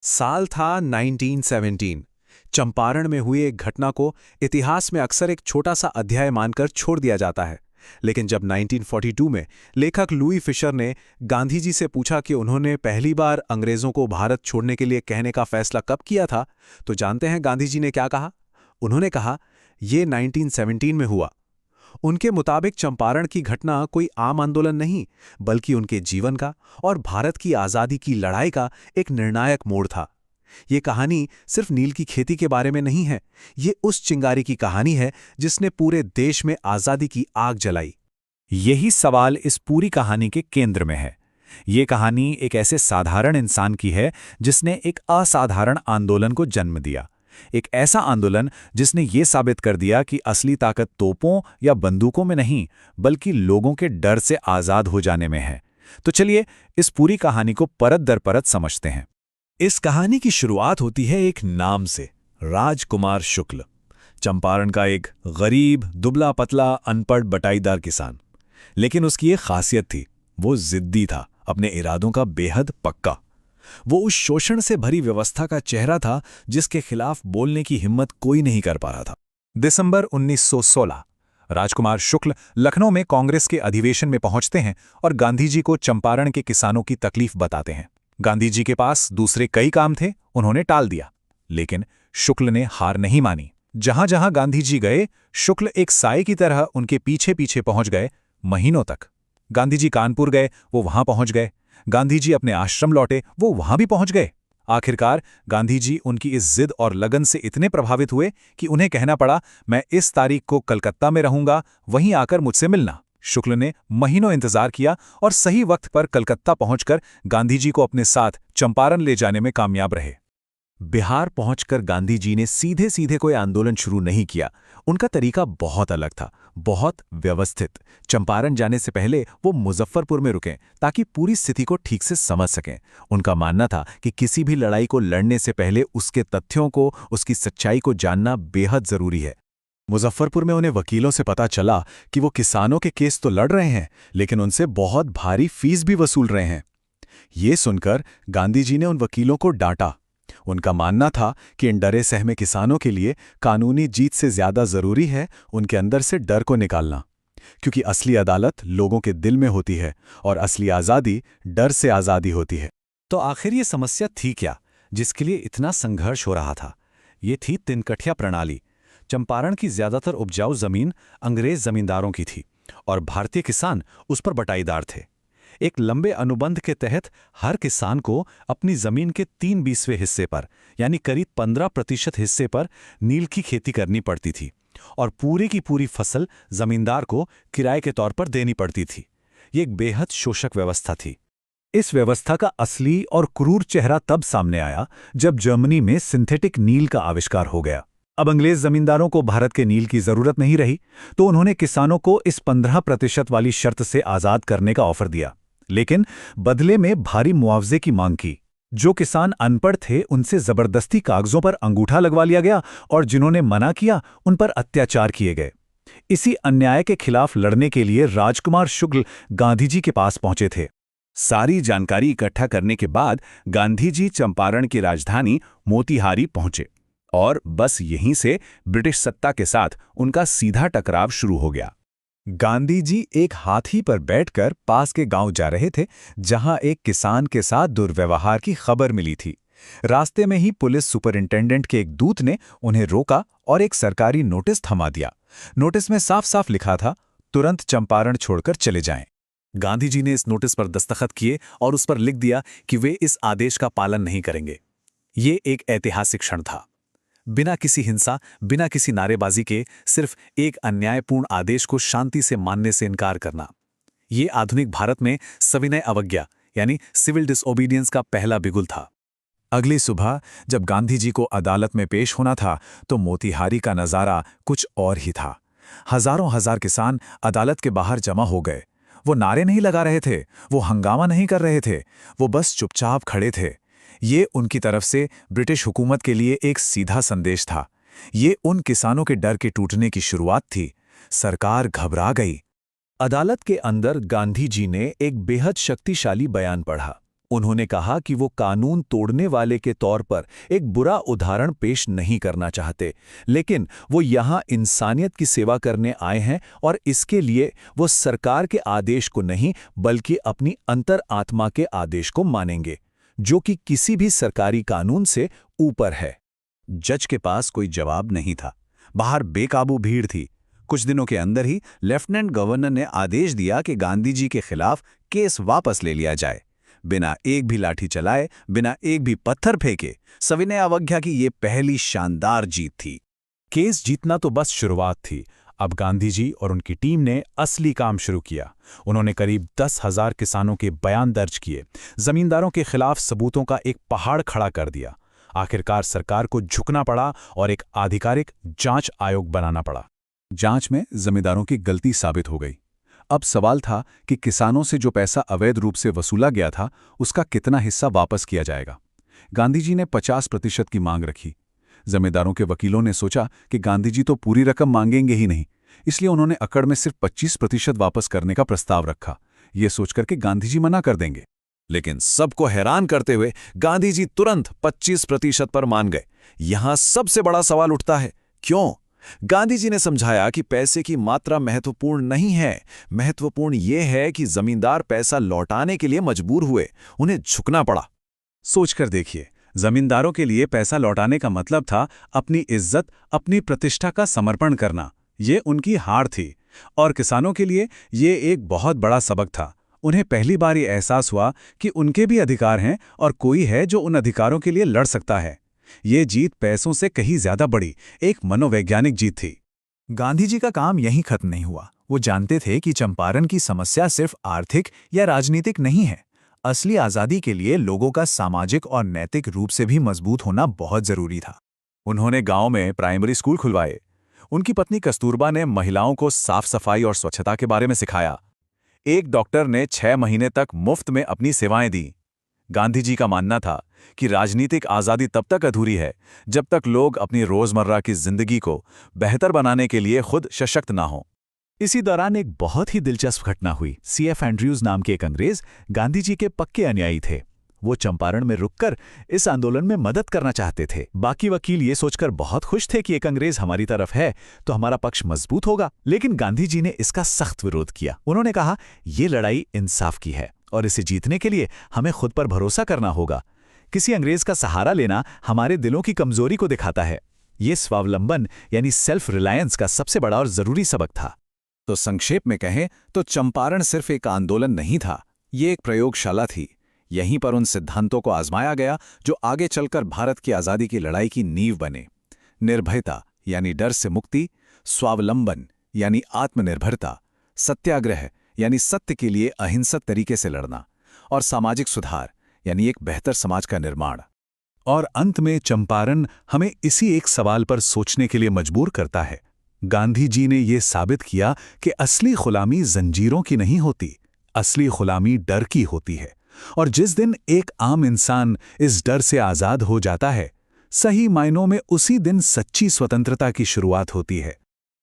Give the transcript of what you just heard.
साल था 1917। चंपारण में हुई एक घटना को इतिहास में अक्सर एक छोटा सा अध्याय मानकर छोड़ दिया जाता है। लेकिन जब 1942 में लेखक लुई फिशर ने गांधी जी से पूछा कि उन्होंने पहली बार अंग्रेजों को भारत छोड़ने के लिए कहने का फैसला कब किया था, तो जानते हैं गांधी जी ने क्या कहा? उन्होंने कहा, ये 1917 में हुआ। उनके मुताबिक चंपारण की घटना कोई आम आंदोलन नहीं, बल्कि उनके जीवन का और भारत की आज़ादी की लड़ाई का एक निर्णायक मोड़ था। ये कहानी सिर्फ नील की खेती के बारे में नहीं है, ये उस चिंगारी की कहानी है जिसने पूरे देश में आज़ादी की आग जलाई। यही सवाल इस पूरी कहानी के केंद्र में है। ये कहानी एक ऐसे साधारण इंसान की है जिसने एक असाधारण आंदोलन को जन्म दिया। एक ऐसा आंदोलन जिसने ये साबित कर दिया कि असली ताकत तोपों या बंदूकों में नहीं, बल्कि लोगों के डर से आज़ाद हो जाने में है। तो चलिए इस पूरी कहानी को परत दर परत समझते हैं। इस कहानी की शुरुआत होती है एक नाम से, राजकुमार शुक्ल। चंपारण का एक गरीब, दुबला पतला, अनपढ़ बटाईदार किसान। लेकिन उसकी एक खासियत थी, वो जिद्दी था, अपने इरादों का बेहद पक्का। वो उस शोषण से भरी व्यवस्था का चेहरा था जिसके खिलाफ बोलने की हिम्मत कोई नहीं कर पा रहा था। दिसंबर 1916, राजकुमार शुक्ल लखनऊ में कांग्रेस के अधिवेशन में पहुंचते हैं और गांधी जी को चंपारण के किसानों की तकलीफ बताते हैं। गांधी जी के पास दूसरे कई काम थे, उन्होंने टाल दिया। लेकिन शुक्ल ने हार नहीं मानी। जहां जहां गांधी जी गए, शुक्ल एक साए की तरह उनके पीछे पीछे पहुंच गए, महीनों तक। गांधी जी कानपुर गए, वो वहां पहुंच गए। गांधी जी अपने आश्रम लौटे, वो वहां भी पहुंच गए। आखिरकार गांधी जी उनकी इस जिद और लगन से इतने प्रभावित हुए कि उन्हें कहना पड़ा, मैं इस तारीख को कलकत्ता में रहूंगा, वहीं आकर मुझसे मिलना। शुक्ल ने महीनों इंतजार किया और सही वक्त पर कलकत्ता पहुंचकर गांधी जी को अपने साथ चंपारण ले जाने में कामयाब रहे। बिहार पहुंचकर गांधी जी ने सीधे सीधे कोई आंदोलन शुरू नहीं किया। उनका तरीका बहुत अलग था, बहुत व्यवस्थित। चंपारण जाने से पहले वो मुजफ्फरपुर में रुकें ताकि पूरी स्थिति को ठीक से समझ सकें। उनका मानना था कि किसी भी लड़ाई को लड़ने से पहले उसके तथ्यों को, उसकी सच्चाई को जानना बेहद जरूरी है। मुजफ्फरपुर में उन्हें वकीलों से पता चला कि वो किसानों के केस तो लड़ रहे हैं, लेकिन उनसे बहुत भारी फीस भी वसूल रहे हैं। ये सुनकर गांधी जी ने उन वकीलों को डांटा। उनका मानना था कि इन डरे सहमे किसानों के लिए कानूनी जीत से ज्यादा जरूरी है उनके अंदर से डर को निकालना, क्योंकि असली अदालत लोगों के दिल में होती है और असली आज़ादी डर से आज़ादी होती है। तो आखिर ये समस्या थी क्या, जिसके लिए इतना संघर्ष हो रहा था? ये थी तिनकठिया प्रणाली। चंपारण की ज्यादातर उपजाऊ जमीन अंग्रेज जमींदारों की थी और भारतीय किसान उस पर बटाईदार थे। एक लंबे अनुबंध के तहत हर किसान को अपनी जमीन के 3/20वें हिस्से पर, यानी करीब 15% हिस्से पर नील की खेती करनी पड़ती थी और पूरी की पूरी फसल जमींदार को किराए के तौर पर देनी पड़ती थी। ये एक बेहद शोषक व्यवस्था थी। इस व्यवस्था का असली और क्रूर चेहरा तब सामने आया जब जर्मनी में सिंथेटिक नील का आविष्कार हो गया। अब अंग्रेज जमींदारों को भारत के नील की जरूरत नहीं रही, तो उन्होंने किसानों को इस 15% वाली शर्त से आजाद करने का ऑफर दिया, लेकिन बदले में भारी मुआवजे की मांग की। जो किसान अनपढ़ थे उनसे जबरदस्ती कागजों पर अंगूठा लगवा लिया गया और जिन्होंने मना किया उन पर अत्याचार किए गए। इसी अन्याय के खिलाफ लड़ने के लिए राजकुमार शुक्ल गांधी जी के पास पहुंचे थे। सारी जानकारी इकट्ठा करने के बाद गांधी जी चंपारण की राजधानी मोतीहारी पहुंचे और बस यहीं से ब्रिटिश सत्ता के साथ उनका सीधा टकराव शुरू हो गया। गांधी जी एक हाथी पर बैठकर पास के गांव जा रहे थे, जहां एक किसान के साथ दुर्व्यवहार की खबर मिली थी। रास्ते में ही पुलिस सुपरिंटेंडेंट के एक दूत ने उन्हें रोका और एक सरकारी नोटिस थमा दिया। नोटिस में साफ साफ लिखा था, तुरंत चंपारण छोड़कर चले जाएं। गांधी जी ने इस नोटिस पर दस्तखत किए और उस पर लिख दिया कि वे इस आदेश का पालन नहीं करेंगे। ये एक ऐतिहासिक क्षण था। बिना किसी हिंसा, बिना किसी नारेबाजी के सिर्फ एक अन्यायपूर्ण आदेश को शांति से मानने से इनकार करना, ये आधुनिक भारत में सविनय अवज्ञा यानी सिविल डिसओबीडियंस का पहला बिगुल था। अगली सुबह जब गांधी जी को अदालत में पेश होना था, तो मोतीहारी का नजारा कुछ और ही था। हजारों हजार किसान अदालत के बाहर जमा हो गए। वो नारे नहीं लगा रहे थे, वो हंगामा नहीं कर रहे थे, वो बस चुपचाप खड़े थे। ये उनकी तरफ से ब्रिटिश हुकूमत के लिए एक सीधा संदेश था। ये उन किसानों के डर के टूटने की शुरुआत थी। सरकार घबरा गई। अदालत के अंदर गांधी जी ने एक बेहद शक्तिशाली बयान पढ़ा। उन्होंने कहा कि वो कानून तोड़ने वाले के तौर पर एक बुरा उदाहरण पेश नहीं करना चाहते, लेकिन वो यहाँ इंसानियत की सेवा करने आए हैं और इसके लिए वो सरकार के आदेश को नहीं बल्कि अपनी अंतर आत्मा के आदेश को मानेंगे, जो कि किसी भी सरकारी कानून से ऊपर है। जज के पास कोई जवाब नहीं था। बाहर बेकाबू भीड़ थी। कुछ दिनों के अंदर ही लेफ्टिनेंट गवर्नर ने आदेश दिया कि गांधी जी के खिलाफ केस वापस ले लिया जाए। बिना एक भी लाठी चलाए, बिना एक भी पत्थर फेंके सविनय अवज्ञा की ये पहली शानदार जीत थी। केस जीतना तो बस शुरुआत थी। अब गांधी जी और उनकी टीम ने असली काम शुरू किया। उन्होंने करीब 10,000 किसानों के बयान दर्ज किए, जमींदारों के खिलाफ सबूतों का एक पहाड़ खड़ा कर दिया। आखिरकार सरकार को झुकना पड़ा और एक आधिकारिक जांच आयोग बनाना पड़ा। जांच में जमींदारों की गलती साबित हो गई। अब सवाल था कि किसानों से जो पैसा अवैध रूप से वसूला गया था, उसका कितना हिस्सा वापस किया जाएगा। गांधी जी ने 50% की मांग रखी। जमींदारों के वकीलों ने सोचा कि गांधी जी तो पूरी रकम मांगेंगे ही नहीं, इसलिए उन्होंने अकड़ में सिर्फ 25% वापस करने का प्रस्ताव रखा, ये सोचकर कि गांधी जी मना कर देंगे। लेकिन सबको हैरान करते हुए गांधी जी तुरंत 25% पर मान गए। यहां सबसे बड़ा सवाल उठता है, क्यों? गांधी जी ने समझाया कि पैसे की मात्रा महत्वपूर्ण नहीं है, महत्वपूर्ण यह है कि जमींदार पैसा लौटाने के लिए मजबूर हुए, उन्हें झुकना पड़ा। सोचकर देखिए, जमींदारों के लिए पैसा लौटाने का मतलब था अपनी इज्जत, अपनी प्रतिष्ठा का समर्पण करना। ये उनकी हार थी। और किसानों के लिए ये एक बहुत बड़ा सबक था। उन्हें पहली बार ये एहसास हुआ कि उनके भी अधिकार हैं और कोई है जो उन अधिकारों के लिए लड़ सकता है। ये जीत पैसों से कहीं ज्यादा बड़ी एक मनोवैज्ञानिक जीत थी। गांधी जी का काम यहीं खत्म नहीं हुआ। वो जानते थे कि चंपारण की समस्या सिर्फ आर्थिक या राजनीतिक नहीं है। असली आज़ादी के लिए लोगों का सामाजिक और नैतिक रूप से भी मजबूत होना बहुत जरूरी था। उन्होंने गांव में प्राइमरी स्कूल खुलवाए। उनकी पत्नी कस्तूरबा ने महिलाओं को साफ सफाई और स्वच्छता के बारे में सिखाया। एक डॉक्टर ने 6 महीने तक मुफ्त में अपनी सेवाएं दी। गांधी जी का मानना था कि राजनीतिक आज़ादी तब तक अधूरी है जब तक लोग अपनी रोजमर्रा की जिंदगी को बेहतर बनाने के लिए खुद सशक्त ना हों। इसी दौरान एक बहुत ही दिलचस्प घटना हुई। C.F. एंड्रयूज नाम के एक अंग्रेज गांधी जी के पक्के अनुयायी थे। वो चंपारण में रुककर इस आंदोलन में मदद करना चाहते थे। बाकी वकील ये सोचकर बहुत खुश थे कि एक अंग्रेज हमारी तरफ है तो हमारा पक्ष मजबूत होगा, लेकिन गांधी जी ने इसका सख्त विरोध किया। उन्होंने कहा, ये लड़ाई इंसाफ की है और इसे जीतने के लिए हमें खुद पर भरोसा करना होगा। किसी अंग्रेज का सहारा लेना हमारे दिलों की कमजोरी को दिखाता है। ये स्वावलंबन यानी सेल्फ रिलायंस का सबसे बड़ा और जरूरी सबक था। तो संक्षेप में कहें तो चंपारण सिर्फ एक आंदोलन नहीं था, ये एक प्रयोगशाला थी। यहीं पर उन सिद्धांतों को आजमाया गया जो आगे चलकर भारत की आज़ादी की लड़ाई की नींव बने। निर्भयता यानी डर से मुक्ति, स्वावलंबन यानी आत्मनिर्भरता, सत्याग्रह यानी सत्य के लिए अहिंसक तरीके से लड़ना, और सामाजिक सुधार यानी एक बेहतर समाज का निर्माण। और अंत में चंपारण हमें इसी एक सवाल पर सोचने के लिए मजबूर करता है। गांधी जी ने यह साबित किया कि असली गुलामी जंजीरों की नहीं होती, असली गुलामी डर की होती है। और जिस दिन एक आम इंसान इस डर से आज़ाद हो जाता है, सही मायनों में उसी दिन सच्ची स्वतंत्रता की शुरुआत होती है।